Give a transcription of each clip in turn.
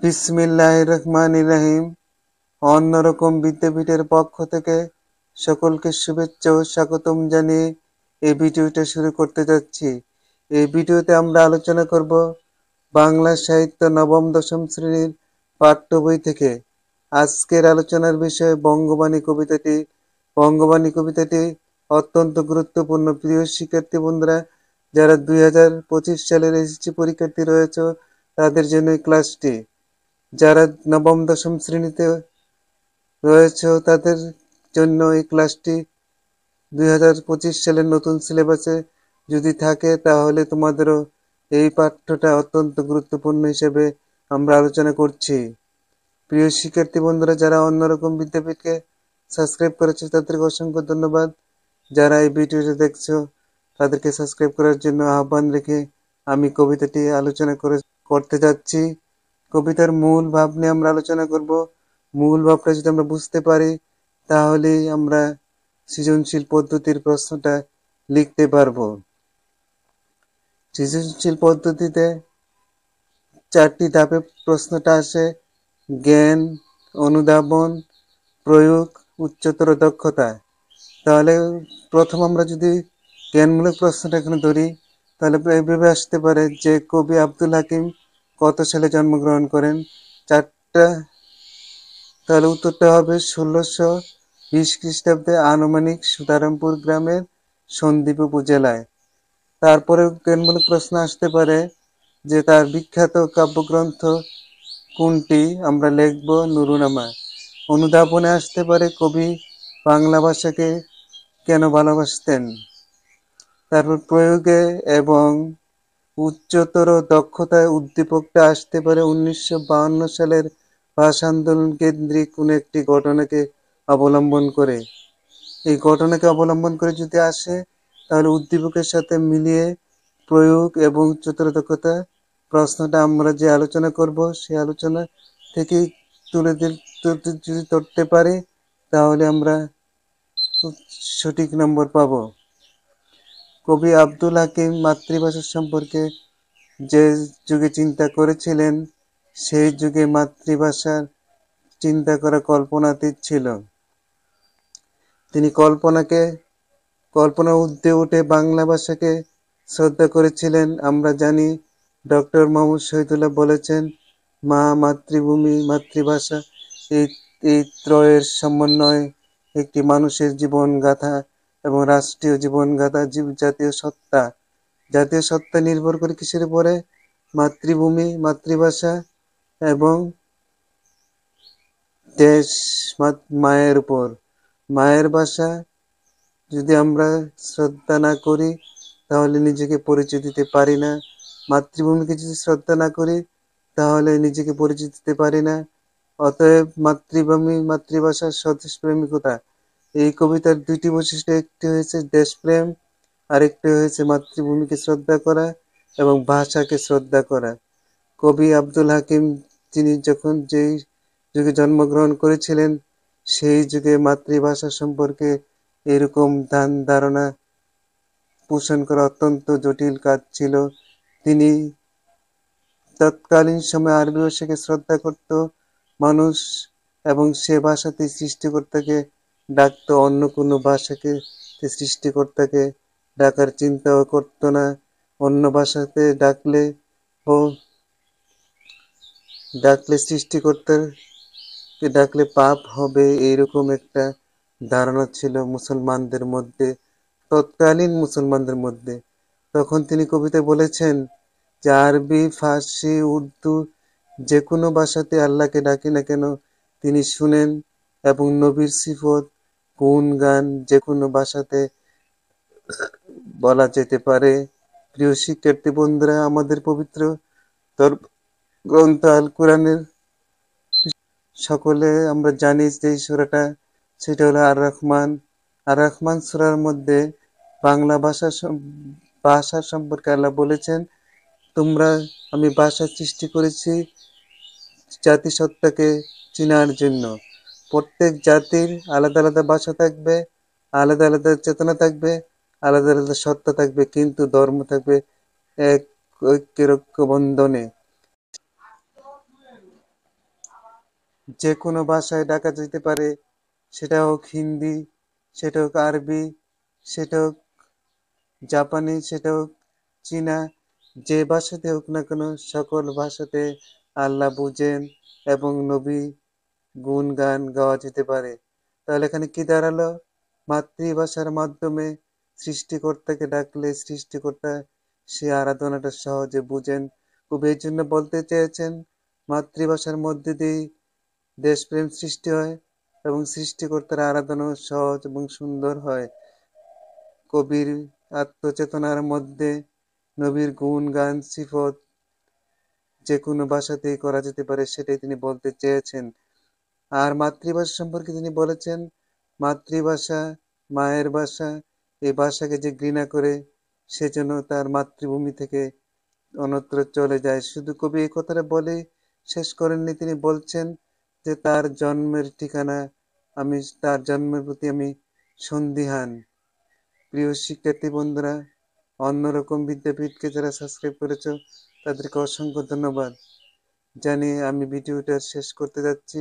বিসমিল্লাহির রহমানির রহিম। অন্যরকম বিদ্যাপীঠের পক্ষ থেকে সকলকে শুভেচ্ছা ও স্বাগতম জানিয়ে এই ভিডিওটা শুরু করতে যাচ্ছি। এই ভিডিওতে আমরা আলোচনা করব বাংলা সাহিত্য নবম দশম শ্রেণীর পাঠ্য বই থেকে। আজকের আলোচনার বিষয় বঙ্গবাণী কবিতাটি। বঙ্গবাণী কবিতাটি অত্যন্ত গুরুত্বপূর্ণ। প্রিয় শিক্ষার্থী বন্ধুরা, যারা 2025 সালের এসএসসি পরীক্ষার্থী রয়েছে তাদের জন্য এই ক্লাসটি। যারা নবম দশম শ্রেণীতে রয়েছে তাদের জন্য এই ক্লাসটি 2025 সালের নতুন সিলেবাসে যদি থাকে তাহলে তোমাদেরও এই পাঠ্যটা অত্যন্ত গুরুত্বপূর্ণ হিসেবে আমরা আলোচনা করছি। প্রিয় শিক্ষার্থী বন্ধুরা, যারা অন্যরকম বিদ্যাপীঠকে সাবস্ক্রাইব করেছে তাদেরকে অসংখ্য ধন্যবাদ। যারা এই ভিডিওটা দেখছো তাদেরকে সাবস্ক্রাইব করার জন্য আহ্বান রেখে আমি কবিতাটি আলোচনা করতে যাচ্ছি। কবিতার মূল ভাব নিয়ে আমরা আলোচনা করব। মূল ভাবটা যদি আমরা বুঝতে পারি তাহলেই আমরা সৃজনশীল পদ্ধতির প্রশ্নটা লিখতে পারবো। সৃজনশীল পদ্ধতিতে 4টি ধাপে প্রশ্নটা আসে: জ্ঞান, অনুধাবন, প্রয়োগ, উচ্চতর দক্ষতা। তাহলে প্রথম আমরা যদি জ্ঞানমূলক প্রশ্নটা এখানে ধরি তাহলে এইভাবে আসতে পারে যে কবি আব্দুল হাকিম কত সালে জন্মগ্রহণ করেন। 4টা, তাহলে উত্তরটা হবে 1620 খ্রিস্টাব্দে আনুমানিক সুতারামপুর গ্রামের সন্দ্বীপ উপজেলায়। তারপরে জ্ঞানমূলক প্রশ্ন আসতে পারে যে তার বিখ্যাত কাব্যগ্রন্থ কোনটি, আমরা লিখব নুরুনামা। অনুধাবনে আসতে পারে কবি বাংলা ভাষাকে কেন ভালোবাসতেন। তারপর প্রয়োগে এবং উচ্চতর দক্ষতায় উদ্দীপকটা আসতে পারে 1952 সালের ভাষা আন্দোলন কেন্দ্রিক কোনো একটি ঘটনাকে অবলম্বন করে। এই ঘটনাকে অবলম্বন করে যদি আসে তাহলে উদ্দীপকের সাথে মিলিয়ে প্রয়োগ এবং উচ্চতর দক্ষতা প্রশ্নটা আমরা যে আলোচনা করব সেই আলোচনা থেকেই যদি ধরতে পারি তাহলে আমরা সঠিক নম্বর পাব। কবি আব্দুল হাকিম মাতৃভাষা সম্পর্কে যে যুগে চিন্তা করেছিলেন সেই যুগে মাতৃভাষার চিন্তা করা কল্পনাতীত ছিল। তিনি কল্পনার ঊর্ধ্বে উঠে বাংলা ভাষাকে শ্রদ্ধা করেছিলেন। আমরা জানি ডক্টর মোহাম্মদ শহীদুল্লাহ বলেছেন, মা, মাতৃভূমি, মাতৃভাষা এই ত্রয়ের সমন্বয়ে একটি মানুষের জীবনগাথা এবং রাষ্ট্রীয় জীবনগাথা, জাতীয় সত্তা। জাতীয় সত্তা নির্ভর করে কিসের উপরে? মাতৃভূমি, মাতৃভাষা এবং দেশ, মায়ের উপর। মায়ের ভাষা যদি আমরা শ্রদ্ধা না করি তাহলে নিজেকে পরিচয় দিতে পারি না। মাতৃভূমিকে যদি শ্রদ্ধা না করি তাহলে নিজেকে পরিচয় দিতে পারি না। অতএব মাতৃভূমি, মাতৃভাষার স্বদেশ প্রেমিকতা। এই কবিতার 2টি বৈশিষ্ট্য, একটি হয়েছে দেশপ্রেম, আরেকটি হয়েছে মাতৃভূমিকে শ্রদ্ধা করা এবং ভাষাকে শ্রদ্ধা করা। কবি আব্দুল হাকিম তিনি যখন যেই যুগে জন্মগ্রহণ করেছিলেন সেই যুগে মাতৃভাষা সম্পর্কে এরকম ধারণা পোষণ করা অত্যন্ত জটিল কাজ ছিল। তিনি তৎকালীন সময়ে আরবি ভাষাকে শ্রদ্ধা করত মানুষ এবং সে ভাষাতে সৃষ্টিকর্তাকে ডাকত, অন্য কোনো ভাষাকে সৃষ্টিকর্তাকে ডাকার চিন্তাও করত না। অন্য ভাষাতে ডাকলে সৃষ্টিকর্তাকে ডাকলে পাপ হবে, এইরকম একটা ধারণা ছিল মুসলমানদের মধ্যে, তৎকালীন মুসলমানদের মধ্যে। তখন তিনি কবিতায় বলেছেন যে আরবি, ফার্সি, উর্দু যে কোনো ভাষাতে আল্লাহকে ডাকি না কেন তিনি শুনেন এবং নবীর সিফত, গুণ, গান যে কোনো ভাষাতে বলা যেতে পারে। প্রিয় শিক্ষার্থী বন্ধুরা, আমাদের পবিত্র গ্রন্থ আল কোরআনের সকলে আমরা জানি যে সূরাটা সেটা হলো আর রহমান। আর রহমান সূরার মধ্যে বাংলা ভাষা সম্পর্কে আল্লাহ বলেছেন, আমি ভাষা সৃষ্টি করেছি জাতিসত্তাকে চিনার জন্য। প্রত্যেক জাতির আলাদা আলাদা ভাষা থাকবে, আলাদা আলাদা চেতনা থাকবে, আলাদা আলাদা সত্তা থাকবে, কিন্তু ধর্ম থাকবে এক, ঐক্যের ঐক্য বন্ধনে। যে কোনো ভাষায় ডাকা যেতে পারে, সেটা হোক হিন্দি, সেটা হোক আরবি, সেটা হোক জাপানি, সেটা হোক চীনা, যে ভাষাতে হোক না কেন সকল ভাষাতে আল্লাহ বুঝেন এবং নবী গুণগান গাওয়া যেতে পারে। তাহলে এখানে কি দাঁড়ালো? মাতৃভাষার মাধ্যমে সৃষ্টিকর্তাকে ডাকলে সৃষ্টিকর্তা সে আরাধনাটা সহজে বুঝেন। কবি এই জন্য বলতে চেয়েছেন মাতৃভাষার মধ্যে দিয়ে দেশপ্রেম সৃষ্টি হয় এবং সৃষ্টিকর্তার আরাধনাও সহজ এবং সুন্দর হয়। কবির আত্মচেতনার মধ্যে নবীর গুণ গান সিফত যে কোনো ভাষাতেই করা যেতে পারে, সেটাই তিনি বলতে চেয়েছেন। আর মাতৃভাষা সম্পর্কে তিনি বলেছেন, মাতৃভাষা মায়ের ভাষা, এই ভাষাকে যে ঘৃণা করে সে যেন তার মাতৃভূমি থেকে অন্যত্র চলে যায়। শুধু কবি এই কথাটা বলে শেষ করেননি, তিনি বলছেন যে তার জন্মের ঠিকানা, আমি তার জন্মের প্রতি আমি সন্দিহান। প্রিয় শিক্ষার্থী বন্ধুরা, অন্যরকম বিদ্যাপীঠকে যারা সাবস্ক্রাইব করেছো তাদেরকে অসংখ্য ধন্যবাদ জানিয়ে আমি ভিডিওটা শেষ করতে যাচ্ছি।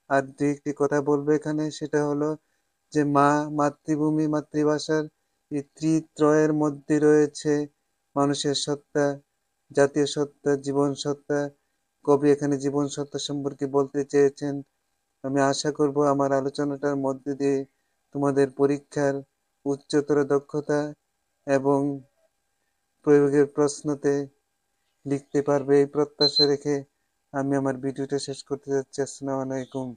আর দু একটি কথা বলবো এখানে, সেটা হলো যে মা, মাতৃভূমি, মাতৃভাষার এই ত্রিত্রয়ের মধ্যে রয়েছে মানুষের সত্তা, জাতীয় সত্তা, জীবন সত্তা। কবি এখানে জীবন সত্তা সম্পর্কে বলতে চেয়েছেন। আমি আশা করব আমার আলোচনাটার মধ্যে দিয়ে তোমাদের পরীক্ষার উচ্চতর দক্ষতা এবং প্রয়োগের প্রশ্নতে লিখতে পারবে, এই প্রত্যাশা রেখে আমি আমার ভিডিওটা শেষ করতে যাচ্ছি। আসসালামু আলাইকুম।